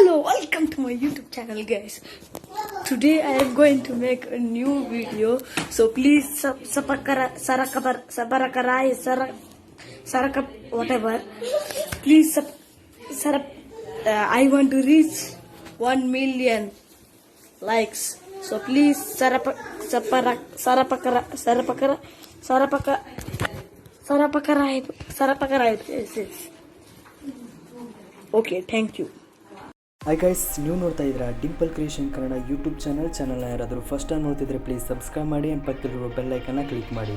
Hello, welcome to my YouTube channel, guys. Today I am going to make a new video, so please whatever. Please I want to reach 1 million likes. So please yes. Okay, thank you. Hi guys, ನೀವು ನೋಡ್ತಾ ಇದ್ದೀರಾ Dimple creation Kannada YouTube ಚಾನಲ್ನ ಯಾರಾದರೂ first time ನೋಡ್ತಿದ್ರೆ please subscribe ಮಾಡಿ and ಪಕ್ಕದಲ್ಲಿರುವ bell ಐಕನ್ನ click ಮಾಡಿ.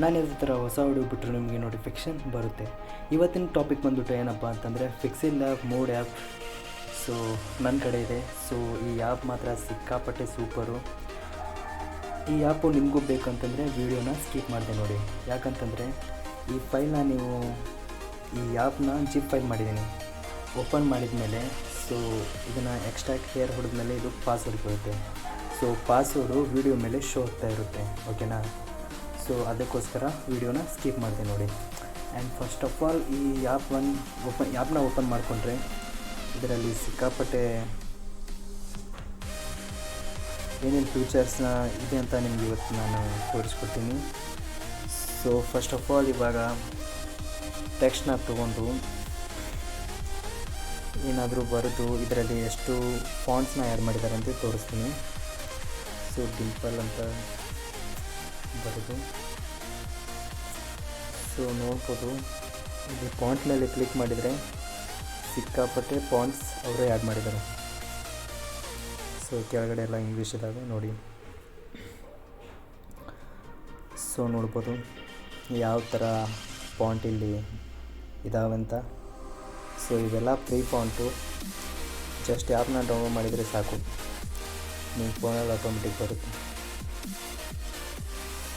ನಾನು ಇದೇ ಥರ ಹೊಸ ವಿಡಿಯೋ ಬಿಟ್ಟರೆ ನಿಮಗೆ ನೋಟಿಫಿಕೇಷನ್ ಬರುತ್ತೆ. ಇವತ್ತಿನ ಟಾಪಿಕ್ ಬಂದುಬಿಟ್ಟು ಏನಪ್ಪ ಅಂತಂದರೆ Pixellab ಮೋಡ್ ಆ್ಯಪ್. ಸೊ ನನ್ನ ಕಡೆ ಇದೆ. ಸೊ ಈ ಆ್ಯಪ್ ಮಾತ್ರ ಸಿಕ್ಕಾಪಟ್ಟೆ ಸೂಪರು. ಈ ಆ್ಯಪು ನಿಮಗೂ ಬೇಕಂತಂದರೆ ವೀಡಿಯೋನ ಸ್ಕಿಪ್ ಮಾಡಿದೆ ನೋಡಿ. ಯಾಕಂತಂದರೆ ಈ ಫೈಲ್ನ ನೀವು ಈ ಆ್ಯಪ್ನ ಜಿಪ್ ಫೈಲ್ ಮಾಡಿದ್ದೀನಿ. ಓಪನ್ ಮಾಡಿದ ಮೇಲೆ ಸೊ ಇದನ್ನು ಎಕ್ಸ್ಟ್ರಾಕ್ಟ್ ಹೇರ್ ಹೊಡೆದ್ಮೇಲೆ ಇದು ಪಾಸ್ವರ್ಡ್ ಬರುತ್ತೆ. ಸೊ ಪಾಸ್ವರ್ಡು ವೀಡಿಯೋ ಮೇಲೆ ಶೋ ಆಗ್ತಾ ಇರುತ್ತೆ. ಓಕೆನಾ? ಸೊ ಅದಕ್ಕೋಸ್ಕರ ವೀಡಿಯೋನ ಸ್ಕಿಪ್ ಮಾಡಿದೆ ನೋಡಿ. ಆ್ಯಂಡ್ ಫಸ್ಟ್ ಆಫ್ ಆಲ್ ಈ ಆ್ಯಪ್ನ ಓಪನ್ ಮಾಡಿಕೊಂಡ್ರೆ ಇದರಲ್ಲಿ ಸಿಕ್ಕಾಪಟ್ಟೆ ಏನೇನು ಫೀಚರ್ಸ್ನ ಇದೆ ಅಂತ ನಿಮಗೆ ಇವತ್ತು ನಾನು ತೋರಿಸ್ಕೊಡ್ತೀನಿ. ಸೊ ಫಸ್ಟ್ ಆಫ್ ಆಲ್ ಇವಾಗ ಟೆಕ್ಸ್ಟ್ನ ತೊಗೊಂಡು ಏನಾದರೂ ಬರೆದು ಇದರಲ್ಲಿ ಎಷ್ಟು ಫಾಂಟ್ಸ್ನ ಆ್ಯಡ್ ಮಾಡಿದ್ದಾರೆ ಅಂತ ತೋರಿಸ್ತೀನಿ. ಸೊ ಡಿಂಪಲ್ ಅಂತ ಬರೆದು ಸೊ ನೋಡ್ಬೋದು. ಇದು ಫಾಂಟ್ ಮೇಲೆ ಕ್ಲಿಕ್ ಮಾಡಿದರೆ ಸಿಕ್ಕಾಪಟ್ಟೆ ಫಾಂಟ್ಸ್ ಅವರೇ ಆ್ಯಡ್ ಮಾಡಿದ್ದಾರೆ. ಸೊ ಕೆಳಗಡೆ ಎಲ್ಲ ಇಂಗ್ಲೀಷ್ ಇದ್ದಾವೆ ನೋಡಿ. ಸೊ ನೋಡ್ಬೋದು ಯಾವ ಥರ ಫಾಂಟ್ ಇಲ್ಲಿ ಇದಾವಂತ. ಸೊ ಇವೆಲ್ಲ ಫ್ರೀ ಫಾಂಟು. ಜಸ್ಟ್ ಆ್ಯಪ್ನ ಡೌನ್ಲೋಡ್ ಮಾಡಿದರೆ ಸಾಕು, ನಿಮ್ಮ ಫೋನಲ್ಲಿ ಆಟೋಮೆಟಿಕ್ ಬರುತ್ತೆ.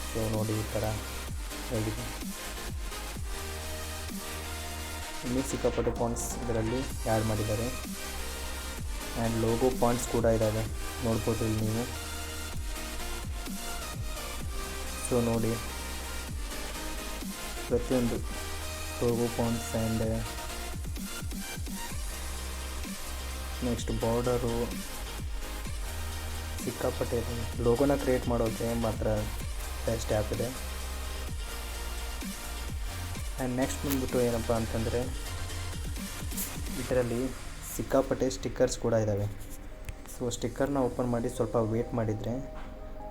ಸೊ ನೋಡಿ ಈ ಥರ ಹೇಗಿದೆ. ಇನ್ನೂ ಸಿಕ್ಕಾಪಟ್ಟೆ ಫಾಂಟ್ಸ್ ಇದರಲ್ಲಿ ಆ್ಯಡ್ ಮಾಡಿದ್ದಾರೆ. ಆ್ಯಂಡ್ ಲೋಗೋ ಫಾಂಟ್ಸ್ ಕೂಡ ಇದ್ದಾವೆ, ನೋಡ್ಬೋದು ಇಲ್ಲಿ ನೀವು. ಸೊ ನೋಡಿ ಪ್ರತಿಯೊಂದು logo fonts and next border ಸಿಕ್ಕಾಪಟ್ಟೆ ಇದೆ. ಲೋಗೋನ ಕ್ರಿಯೇಟ್ ಮಾಡೋಕ್ಕೆ ಮಾತ್ರ ಬೆಸ್ಟ್ ಆ್ಯಪ್ ಇದೆ. ಆ್ಯಂಡ್ ನೆಕ್ಸ್ಟ್ ಬಂದ್ಬಿಟ್ಟು ಏನಪ್ಪ ಅಂತಂದರೆ ಇದರಲ್ಲಿ ಸಿಕ್ಕಾಪಟ್ಟೆ ಸ್ಟಿಕ್ಕರ್ಸ್ ಕೂಡ ಇದ್ದಾವೆ. ಸೊ ಸ್ಟಿಕ್ಕರ್ನ ಓಪನ್ ಮಾಡಿ ಸ್ವಲ್ಪ ವೇಟ್ ಮಾಡಿದರೆ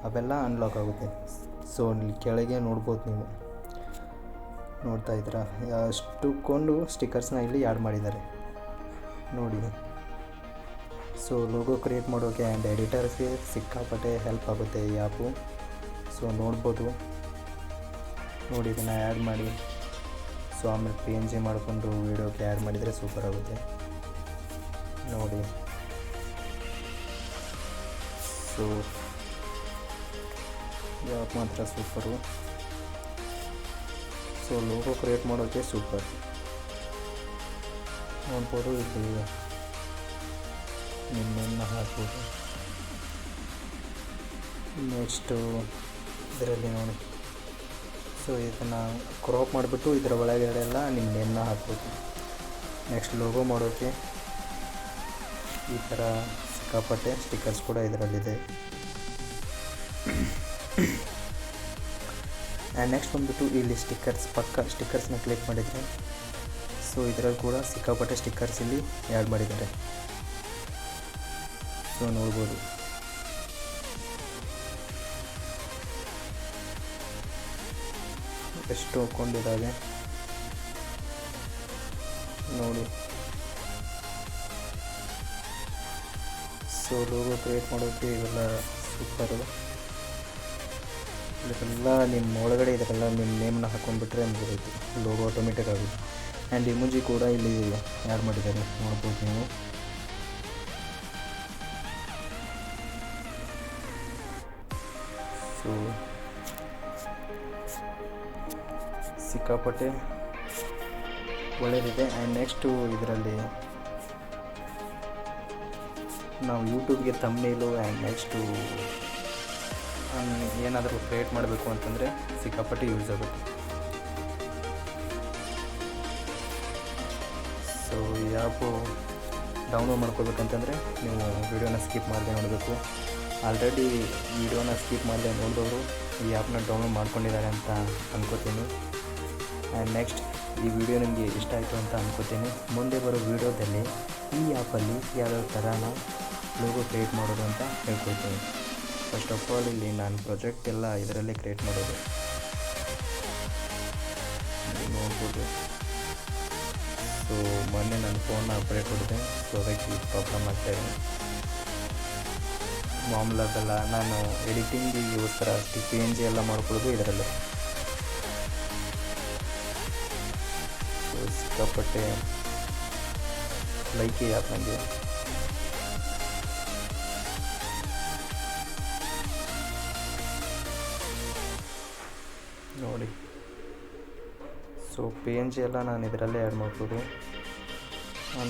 ಅವೆಲ್ಲ ಅನ್ಲಾಕ್ ಆಗುತ್ತೆ. ಸೊ ಇಲ್ಲಿ ಕೆಳಗೆ ನೋಡ್ಬೋದು, ನೀವು ನೋಡ್ತಾ ಇದ್ದೀರಾ ಅಷ್ಟಕ್ಕೊಂದು ಸ್ಟಿಕ್ಕರ್ಸ್ನ ಇಲ್ಲಿ ಆ್ಯಡ್ ಮಾಡಿದ್ದಾರೆ ನೋಡಿ. ಸೊ ಲೋಗೋ ಕ್ರಿಯೇಟ್ ಮಾಡೋಕ್ಕೆ ಆ್ಯಂಡ್ ಎಡಿಟರ್ಸ್ಗೆ ಸಿಕ್ಕಾಪಟ್ಟೆ ಹೆಲ್ಪ್ ಆಗುತ್ತೆ ಈ ಆ್ಯಪು. ಸೊ ನೋಡ್ಬೋದು ನೋಡಿ, ಇದನ್ನು ಆ್ಯಡ್ ಮಾಡಿ ಸೊ ಆಮೇಲೆ PNG ಮಾಡಿಕೊಂಡು ವೀಡಿಯೋಕ್ಕೆ ಆ್ಯಡ್ ಮಾಡಿದರೆ ಸೂಪರ್ ಆಗುತ್ತೆ ನೋಡಿ. ಸೊ ಈ ಆ್ಯಪ್ ಮಾತ್ರ ಸೂಪರು. ಸೊ ಲೋಗೋ ಕ್ರಿಯೇಟ್ ಮಾಡೋಕ್ಕೆ ಸೂಪರ್ ನೋಡ್ಬೋದು. ಇಲ್ಲಿ ನಿಮ್ಮನ್ನು ಹಾಕ್ಬೋದು. ನೆಕ್ಸ್ಟು ಇದರಲ್ಲಿ ನೋಡಿ. ಸೊ ಇದನ್ನು ಕ್ರಾಪ್ ಮಾಡಿಬಿಟ್ಟು ಇದರ ಒಳಗಡೆ ಎಲ್ಲ ನಿಮ್ಮ ನೇಮ್ನ ಹಾಕ್ಬೋದು. ನೆಕ್ಸ್ಟ್ ಲೋಗೋ ಮಾಡೋಕ್ಕೆ ಈ ಥರ ಸಿಕ್ಕಾಪಟ್ಟೆ ಸ್ಟಿಕ್ಕರ್ಸ್ ಕೂಡ ಇದರಲ್ಲಿದೆ. ಆ್ಯಂಡ್ ನೆಕ್ಸ್ಟ್ ಬಂದುಬಿಟ್ಟು ಇಲ್ಲಿ ಸ್ಟಿಕ್ಕರ್ಸ್ನ ಕ್ಲಿಕ್ ಮಾಡಿದರೆ ಸೊ ಇದರಲ್ಲಿ ಕೂಡ ಸಿಕ್ಕಾಪಟ್ಟೆ ಸ್ಟಿಕ್ಕರ್ಸ್ ಇಲ್ಲಿ ಆ್ಯಡ್ ಮಾಡಿದ್ದಾರೆ. ಸೊ ನೋಡ್ಬೋದು ಎಷ್ಟು ಹಾಕ್ಕೊಂಡಿದ್ದಾವೆ ನೋಡಿ. ಸೊ ಲೋಗೋ ಕ್ರಿಯೇಟ್ ಮಾಡೋಕ್ಕೆ ಇವೆಲ್ಲ ಸೂಪರು. ಇದೆಲ್ಲ ನಿಮ್ಮ ಒಳಗಡೆ ಇದೆಲ್ಲ ನಿಮ್ಮ ನೇಮ್ನ ಹಾಕ್ಕೊಂಡ್ಬಿಟ್ರೆ ಮುಗಿದೈತಿ, ಲೋಗೋ ಆಟೋಮೆಟಿಕ್ ಆಗುತ್ತೆ. ಆ್ಯಂಡ್ ಇಮೋಜಿ ಕೂಡ ಇಲ್ಲಿ ಆ್ಯಡ್ ಮಾಡಿದ್ದಾರೆ, ನೋಡ್ಬೋದು ನೀವು. ಸೊ ಸಿಕ್ಕಾಪಟ್ಟೆ ಒಳ್ಳೆಯದಿದೆ. ಆ್ಯಂಡ್ ನೆಕ್ಸ್ಟು ಇದರಲ್ಲಿ ನಾವು ಯೂಟ್ಯೂಬ್ಗೆ ಥಂಬ್ನೇಲು ಆ್ಯಂಡ್ ನೆಕ್ಸ್ಟು ಏನಾದರೂ ಕ್ರಿಯೇಟ್ ಮಾಡಬೇಕು ಅಂತಂದರೆ ಸಿಕ್ಕಾಪಟ್ಟೆ ಯೂಸ್ ಆಗುತ್ತೆ. ಸೊ ಈ ಆ್ಯಪು ಡೌನ್ಲೋಡ್ ಮಾಡ್ಕೋಬೇಕಂತಂದರೆ ನೀವು ವಿಡಿಯೋನ ಸ್ಕಿಪ್ ಮಾಡದೆ ನೋಡಬೇಕು. ಆಲ್ರೆಡಿ ವಿಡಿಯೋನ ಸ್ಕಿಪ್ ಮಾಡದೆ ನೋಡಿದವರು ಈ ಆ್ಯಪ್ನ ಡೌನ್ಲೋಡ್ ಮಾಡ್ಕೊಂಡಿದ್ದಾರೆ ಅಂತ ಅಂದ್ಕೋತೀನಿ. ಆ್ಯಂಡ್ ನೆಕ್ಸ್ಟ್ ಈ ವಿಡಿಯೋ ನಿಮಗೆ ಇಷ್ಟ ಆಯಿತು ಅಂತ ಅಂದ್ಕೋತೀನಿ. ಮುಂದೆ ಬರೋ ವಿಡಿಯೋದಲ್ಲಿ ಈ ಆ್ಯಪಲ್ಲಿ ಯಾವ್ಯಾವ ಥರನ ಲೋಗೋ ಕ್ರಿಯೇಟ್ ಮಾಡೋದು ಅಂತ ಹೇಳ್ಕೊಡ್ತೀನಿ. ಫಸ್ಟ್ ಆಫ್ ಆಲ್ ಇಲ್ಲಿ ನಾನು ಪ್ರಾಜೆಕ್ಟ್ ಎಲ್ಲ ಇದರಲ್ಲೇ ಕ್ರಿಯೇಟ್ ಮಾಡೋದು ನೋಡ್ಬೋದು. ಸೊ ಮೊನ್ನೆ ನನ್ನ ಫೋನ್ನ ಅಪ್ಡೇಟ್ ಕೊಡಿದೆ, ಸೊ ಅದಕ್ಕೆ ಈ ಪ್ರಾಬ್ಲಮ್ ಆಗ್ತಾಯಿದೆ. ಮಾಮೂಲಾಗಲ್ಲ, ನಾನು ಎಡಿಟಿಂಗಿಗೋಸ್ಕರ PNG ಎಲ್ಲ ಮಾಡ್ಕೊಳ್ಳೋದು ಇದರಲ್ಲೇ. ಸೊ ಸಿಕ್ಕಾಪಟ್ಟೆ ಲೈಕ್ ಆ್ಯಪ್ ನನಗೆ. ನೋಡಿ, ಸೊ PNG ಎಲ್ಲ ನಾನು ಇದರಲ್ಲೇ ಆ್ಯಡ್ ಮಾಡ್ಬೋದು.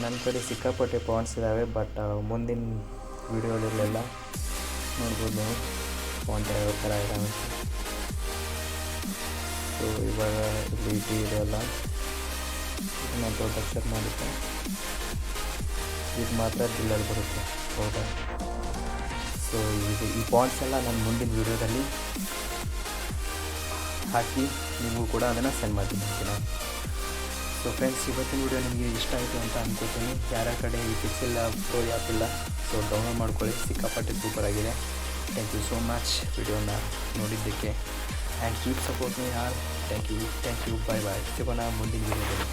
ನನ್ನ ಕಡೆ ಸಿಕ್ಕಾಪಟ್ಟೆ ಪಾಯಿಂಟ್ಸ್ ಇದ್ದಾವೆ, ಬಟ್ ಮುಂದಿನ ವೀಡಿಯೋದಲ್ಲೆಲ್ಲ ನೋಡ್ಬೋದು ನೀವು ಪಾಯಿಂಟ್ ಯಾವ ಥರ ಇದ್ದಾವೆ. ಸೊ ಇವಾಗ ಇಲ್ಲಿ ಇದೆಲ್ಲ ನಾನು ದೊಡ್ಡ ಅಕ್ಷರ ಮಾಡಿದ್ದೆ, ಇದು ಮಾತ್ರ ಡಿಲ್ಲಲ್ಲಿ ಬರುತ್ತೆ. ಹೌದಾ? ಸೊ ಈ ಪಾಯಿಂಟ್ಸ್ ಎಲ್ಲ ನಾನು ಮುಂದಿನ ವೀಡಿಯೋದಲ್ಲಿ ಹಾಕಿ ನೀವು ಕೂಡ ಅದನ್ನು ಸೆಂಡ್ ಮಾಡ್ತೀನಿ. ಸೊ ಫ್ರೆಂಡ್ಸ್, ಇವತ್ತಿನ ವೀಡಿಯೋ ನಿಮಗೆ ಇಷ್ಟ ಆಯಿತು ಅಂತ ಅಂದ್ಕೋತೀನಿ. ಯಾರ ಕಡೆ ಈ Pixellab Pro ಆ್ಯಪ್ ಇಲ್ಲ, ಸೊ ಡೌನ್ಲೋಡ್ ಮಾಡ್ಕೊಳ್ಳಿ, ಸಿಕ್ಕಾಪಟ್ಟೆ ಸೂಪರ್ ಆಗಿದೆ. ಥ್ಯಾಂಕ್ ಯು ಸೋ ಮಚ್ ವಿಡಿಯೋನ ನೋಡಿದ್ದಕ್ಕೆ. And keep support me all. Thank you. Bye ಸಿಗೋಣ ಮುಂದಿನ ವೀಡಿಯೋದಲ್ಲಿ.